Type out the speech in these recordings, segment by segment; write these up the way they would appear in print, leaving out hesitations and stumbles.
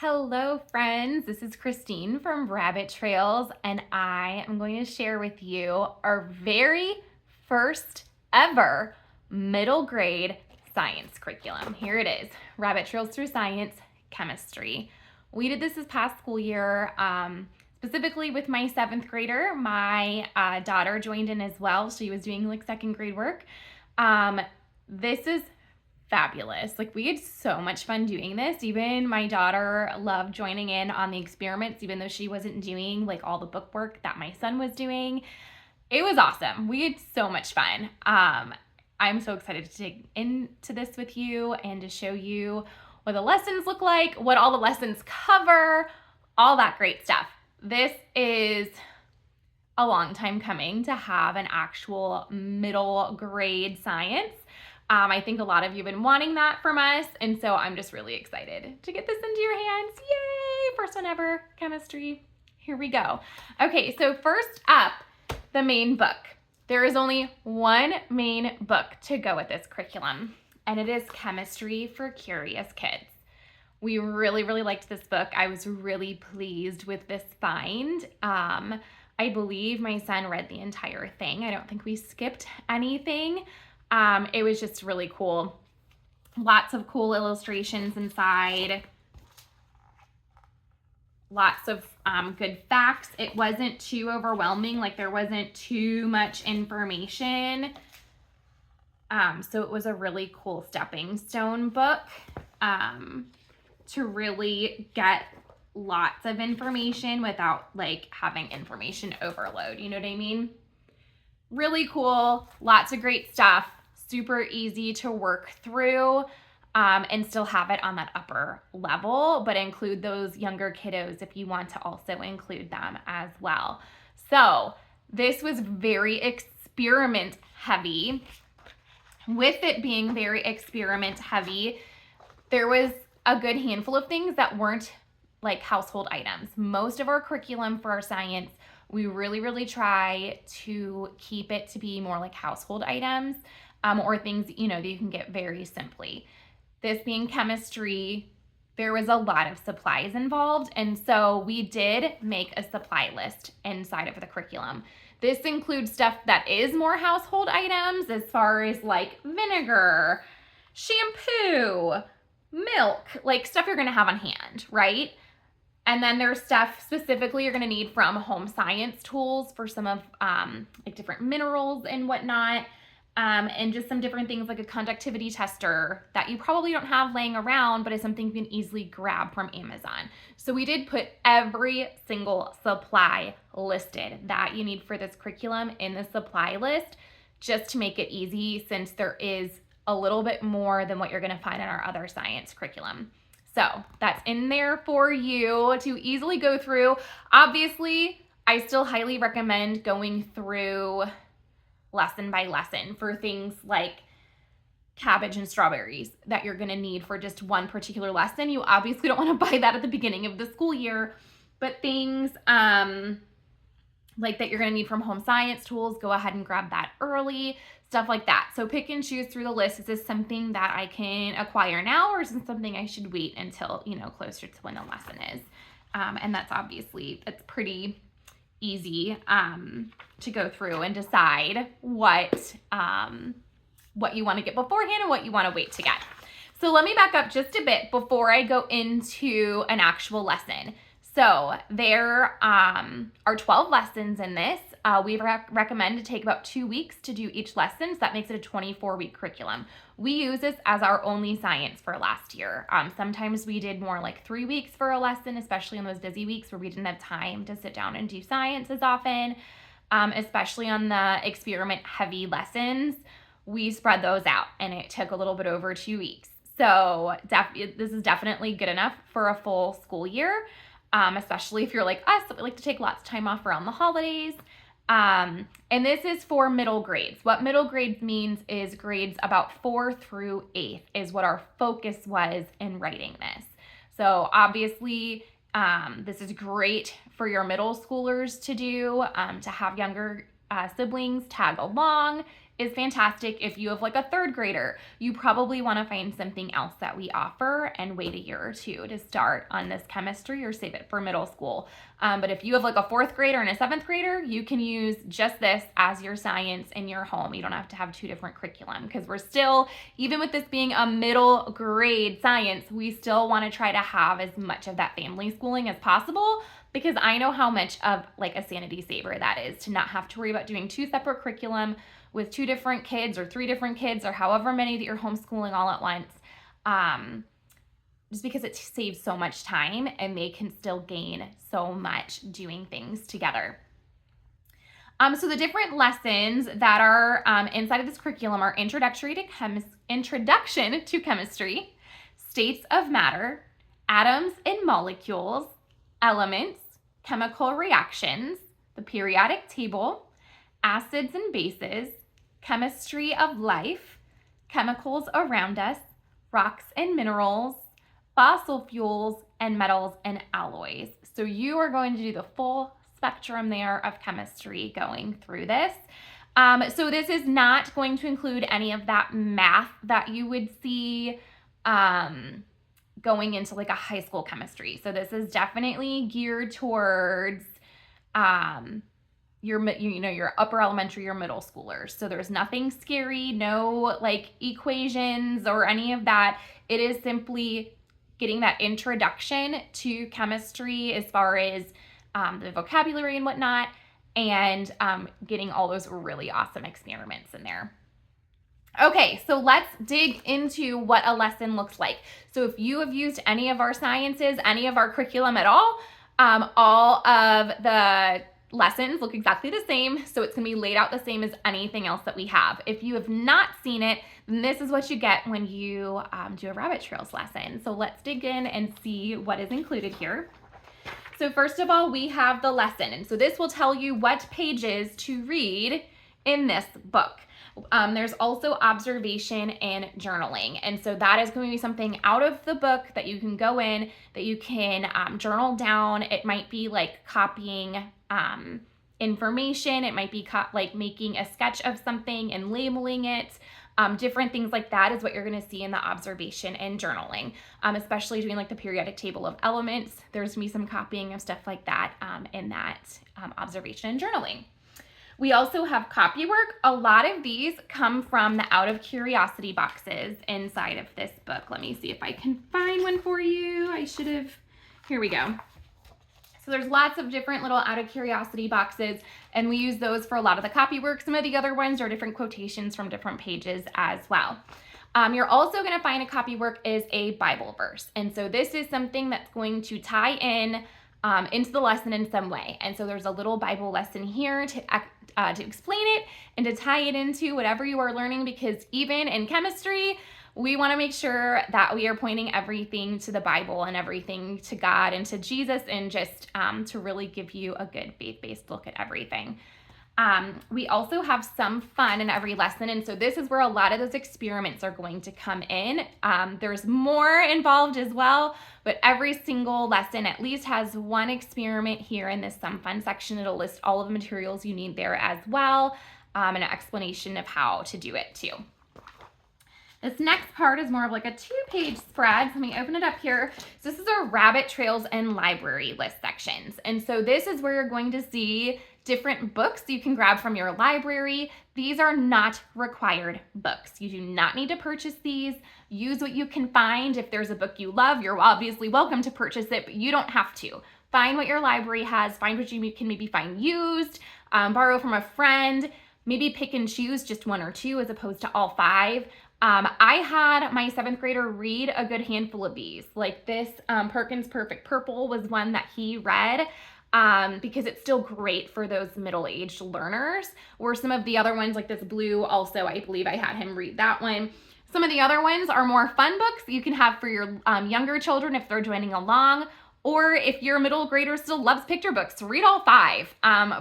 Hello, friends. This is Christine from Rabbit Trails, and I am going to share with you our very first ever middle grade science curriculum. Here it is, Rabbit Trails Through Science Chemistry. We did this past school year, specifically with my 7th grader. My daughter joined in as well. She was doing like 2nd grade work. This is fabulous. Like, we had so much fun doing this. Even my daughter loved joining in on the experiments, even though she wasn't doing like all the book work that my son was doing. It was awesome. We had so much fun. I'm so excited to dig into this with you and to show you what the lessons look like, what all the lessons cover, all that great stuff. This is a long time coming to have an actual middle grade science. I think a lot of you have been wanting that from us, and so I'm just really excited to get this into your hands. Yay! First one ever, chemistry. Here we go. Okay, so first up, the main book. There is only one main book to go with this curriculum, and it is Chemistry for Curious Kids. We really liked this book. I was really pleased with this find. I believe my son read the entire thing. I don't think we skipped anything. It was just really cool. Lots of cool illustrations inside. Lots of good facts. It wasn't too overwhelming, like there wasn't too much information. So it was a really cool stepping stone book to really get lots of information without like having information overload. You know what I mean? Really cool, lots of great stuff. Super easy to work through and still have it on that upper level, but include those younger kiddos if you want to also include them as well. So this was very experiment heavy. With it being very experiment heavy, there was a good handful of things that weren't like household items. Most of our curriculum for our science, we really try to keep it to be more like household items. Or things, that you can get very simply. This being chemistry, there was a lot of supplies involved, and so we did make a supply list inside of the curriculum. This includes stuff that is more household items as far as like vinegar, shampoo, milk, like stuff you're gonna have on hand, right? And then there's stuff specifically you're gonna need from home science tools for some of like different minerals and whatnot. And just some different things like a conductivity tester that you probably don't have laying around, but is something you can easily grab from Amazon. So we did put every single supply listed that you need for this curriculum in the supply list, just to make it easy, since there is a little bit more than what you're gonna find in our other science curriculum. So that's in there for you to easily go through. Obviously, I still highly recommend going through lesson by lesson for things like cabbage and strawberries that you're gonna need for just one particular lesson. You obviously don't wanna buy that at the beginning of the school year, but things like that you're gonna need from home science tools, go ahead and grab that early, stuff like that. So pick and choose through the list. Is this something that I can acquire now, or is this something I should wait until, closer to when the lesson is? And that's obviously, it's pretty easy to go through and decide what you want to get beforehand and what you want to wait to get. So let me back up just a bit before I go into an actual lesson. So there are 12 lessons in this. We recommend to take about 2 weeks to do each lesson, so that makes it a 24-week curriculum. We use this as our only science for last year. Sometimes we did more like 3 weeks for a lesson, especially on those busy weeks where we didn't have time to sit down and do science as often. Especially on the experiment-heavy lessons, we spread those out, and it took a little bit over 2 weeks. So this is definitely good enough for a full school year. Especially if you're like us, that we like to take lots of time off around the holidays. And this is for middle grades. What middle grades means is grades about 4 through 8th is what our focus was in writing this. So obviously, this is great for your middle schoolers to do, to have younger siblings tag along is fantastic. If you have like a third grader, you probably want to find something else that we offer and wait a year or two to start on this chemistry or save it for middle school. But if you have like a fourth grader and a seventh grader, you can use just this as your science in your home. You don't have to have two different curriculum, because we're still, even with this being a middle grade science, we still want to try to have as much of that family schooling as possible, because I know how much of like a sanity saver that is to not have to worry about doing two separate curriculum with two different kids or three different kids or however many that you're homeschooling all at once. Just because it saves so much time and they can still gain so much doing things together. So the different lessons that are inside of this curriculum are Introduction to Chemistry, States of Matter, Atoms and Molecules, Elements, Chemical Reactions, the Periodic Table, Acids and Bases, Chemistry of Life, Chemicals Around Us, Rocks and Minerals, Fossil Fuels, and Metals and Alloys. So you are going to do the full spectrum there of chemistry going through this. So this is not going to include any of that math that you would see going into like a high school chemistry. So this is definitely geared towards your upper elementary or middle schoolers. So there's nothing scary, no like equations or any of that. It is simply getting that introduction to chemistry as far as the vocabulary and whatnot, and getting all those really awesome experiments in there. Okay, so let's dig into what a lesson looks like. So if you have used any of our sciences, any of our curriculum at all of the lessons look exactly the same. So it's gonna be laid out the same as anything else that we have. If you have not seen it, then this is what you get when you do a rabbit trails lesson. So let's dig in and see what is included here. So first of all, we have the lesson. And so this will tell you what pages to read in this book. There's also observation and journaling. And so that is going to be something out of the book that you can go in, that you can journal down. It might be like copying information. It might be like making a sketch of something and labeling it. Different things like that is what you're going to see in the observation and journaling, especially doing like the periodic table of elements. There's going to be some copying of stuff like that in that observation and journaling. We also have copy work. A lot of these come from the out of curiosity boxes inside of this book. Let me see if I can find one for you. Here we go. So there's lots of different little out of curiosity boxes, and we use those for a lot of the copy work. Some of the other ones are different quotations from different pages as well. You're also going to find a copy work is a Bible verse. And so this is something that's going to tie in into the lesson in some way. And so there's a little Bible lesson here to explain it and to tie it into whatever you are learning, because even in chemistry, we want to make sure that we are pointing everything to the Bible and everything to God and to Jesus, and just to really give you a good faith-based look at everything. We also have some fun in every lesson, and so this is where a lot of those experiments are going to come in. There's more involved as well, but every single lesson at least has one experiment here in this Some Fun section. It'll list all of the materials you need there as well, and an explanation of how to do it too. This next part is more of like a 2-page spread. So let me open it up here. So this is our rabbit trails and library list sections. And so this is where you're going to see different books you can grab from your library. These are not required books. You do not need to purchase these. Use what you can find. If there's a book you love, you're obviously welcome to purchase it, but you don't have to. Find what your library has. Find what you can maybe find used, borrow from a friend, maybe pick and choose just 1 or 2 as opposed to all 5. I had my 7th grader read a good handful of these. Like this Perkins Perfect Purple was one that he read because it's still great for those middle-aged learners. Or some of the other ones like this blue also, I believe I had him read that one. Some of the other ones are more fun books you can have for your younger children if they're joining along. Or if your middle grader still loves picture books, read all 5.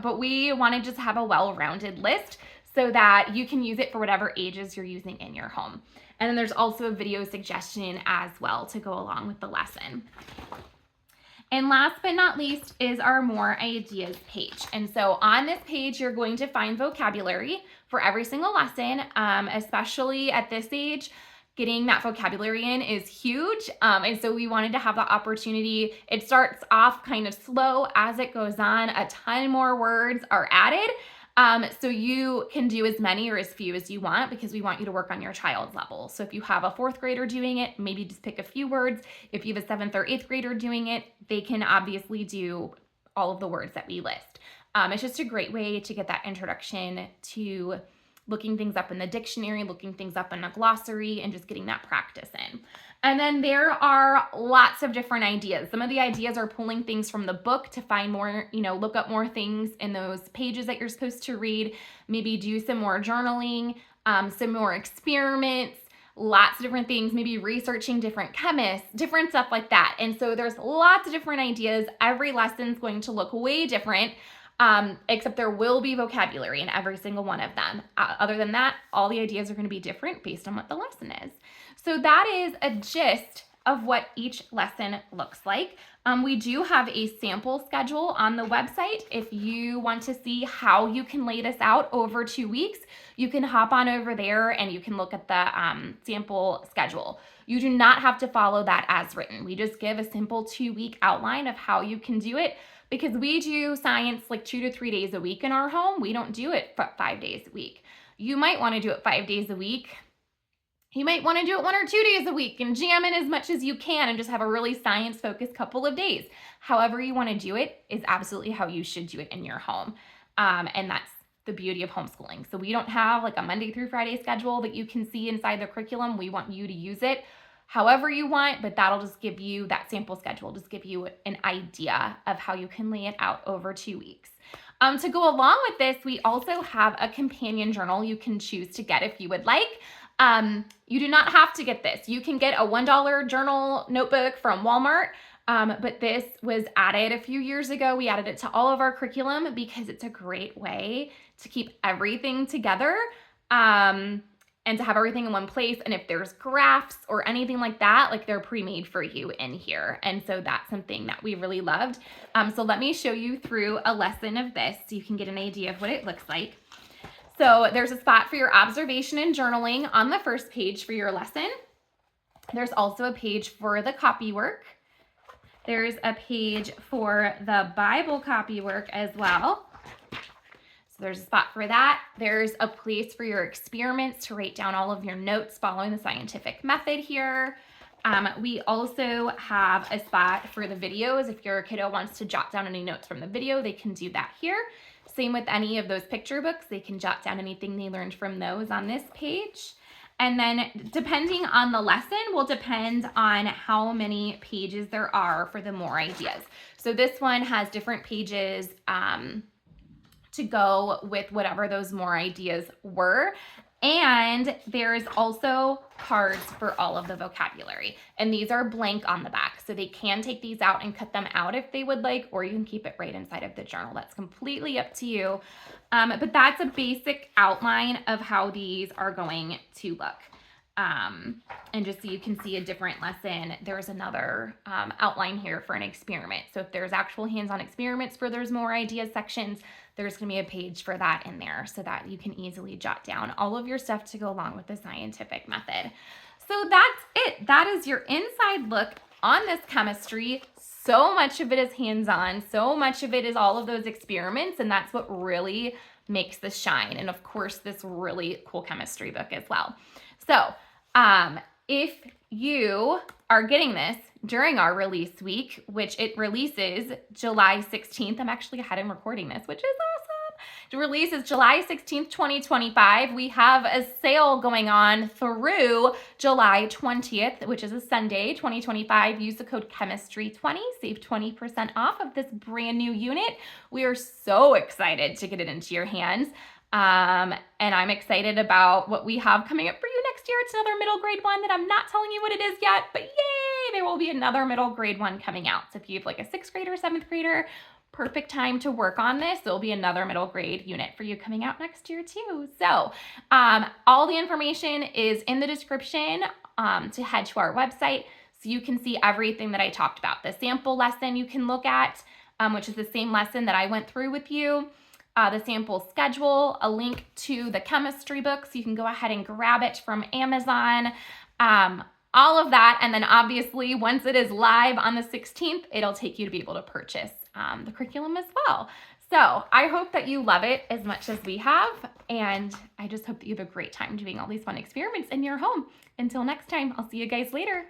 But we want to just have a well-rounded list so that you can use it for whatever ages you're using in your home. And then there's also a video suggestion as well to go along with the lesson. And last but not least is our More Ideas page. And so on this page, you're going to find vocabulary for every single lesson, especially at this age. Getting that vocabulary in is huge. And so we wanted to have the opportunity. It starts off kind of slow. As it goes on, a ton more words are added. So you can do as many or as few as you want, because we want you to work on your child's level. So if you have a 4th grader doing it, maybe just pick a few words. If you have a 7th or 8th grader doing it, they can obviously do all of the words that we list. It's just a great way to get that introduction to looking things up in the dictionary, looking things up in a glossary, and just getting that practice in. And then there are lots of different ideas. Some of the ideas are pulling things from the book to find more, look up more things in those pages that you're supposed to read, maybe do some more journaling, some more experiments, lots of different things, maybe researching different chemists, different stuff like that. And so there's lots of different ideas. Every lesson's going to look way different. Except there will be vocabulary in every single one of them. Other than that, all the ideas are going to be different based on what the lesson is. So that is a gist of what each lesson looks like. We do have a sample schedule on the website. If you want to see how you can lay this out over 2 weeks, you can hop on over there and you can look at the sample schedule. You do not have to follow that as written. We just give a simple 2-week outline of how you can do it, because we do science like 2 to 3 days a week in our home. We don't do it 5 days a week. You might want to do it 5 days a week. You might want to do it 1 or 2 days a week and jam in as much as you can and just have a really science-focused couple of days. However you want to do it is absolutely how you should do it in your home. And that's the beauty of homeschooling. So we don't have like a Monday through Friday schedule that you can see inside the curriculum. We want you to use it however you want, but that'll just give you, that sample schedule, just give you an idea of how you can lay it out over 2 weeks. To go along with this, we also have a companion journal you can choose to get if you would like. You do not have to get this. You can get a $1 journal notebook from Walmart, but this was added a few years ago. We added it to all of our curriculum because it's a great way to keep everything together. And to have everything in one place. And if there's graphs or anything like that, like they're pre-made for you in here. And so that's something that we really loved. So let me show you through a lesson of this so you can get an idea of what it looks like. So there's a spot for your observation and journaling on the first page for your lesson. There's also a page for the copy work. There's a page for the Bible copy work as well. There's a spot for that. There's a place for your experiments to write down all of your notes following the scientific method here. We also have a spot for the videos. If your kiddo wants to jot down any notes from the video, they can do that here. Same with any of those picture books. They can jot down anything they learned from those on this page. And then depending on the lesson will depend on how many pages there are for the more ideas. So this one has different pages to go with whatever those more ideas were. And there's also cards for all of the vocabulary. And these are blank on the back. So they can take these out and cut them out if they would like, or you can keep it right inside of the journal. That's completely up to you. But that's a basic outline of how these are going to look. And just so you can see a different lesson, there's another outline here for an experiment. So if there's actual hands-on experiments for there's more ideas sections, there's going to be a page for that in there so that you can easily jot down all of your stuff to go along with the scientific method. So that's it. That is your inside look on this chemistry. So much of it is hands-on. So much of it is all of those experiments, and that's what really makes this shine. And of course, this really cool chemistry book as well. So if you are getting this during our release week, which it releases July 16th, I'm actually ahead in recording this, which is awesome. The release is July 16th, 2025. We have a sale going on through July 20th, which is a Sunday, 2025. Use the code chemistry20, save 20% off of this brand new unit. We are so excited to get it into your hands. And I'm excited about what we have coming up for you next year. It's another middle grade one that I'm not telling you what it is yet, but yay, there will be another middle grade one coming out. So if you have like a 6th grader, 7th grader, perfect time to work on this. There'll be another middle grade unit for you coming out next year too. So all the information is in the description to head to our website so you can see everything that I talked about. The sample lesson you can look at, which is the same lesson that I went through with you. the sample schedule, a link to the chemistry book, so you can go ahead and grab it from Amazon. All of that, and then obviously once it is live on the 16th, it'll take you to be able to purchase the curriculum as well. So I hope that you love it as much as we have, and I just hope that you have a great time doing all these fun experiments in your home. Until next time, I'll see you guys later.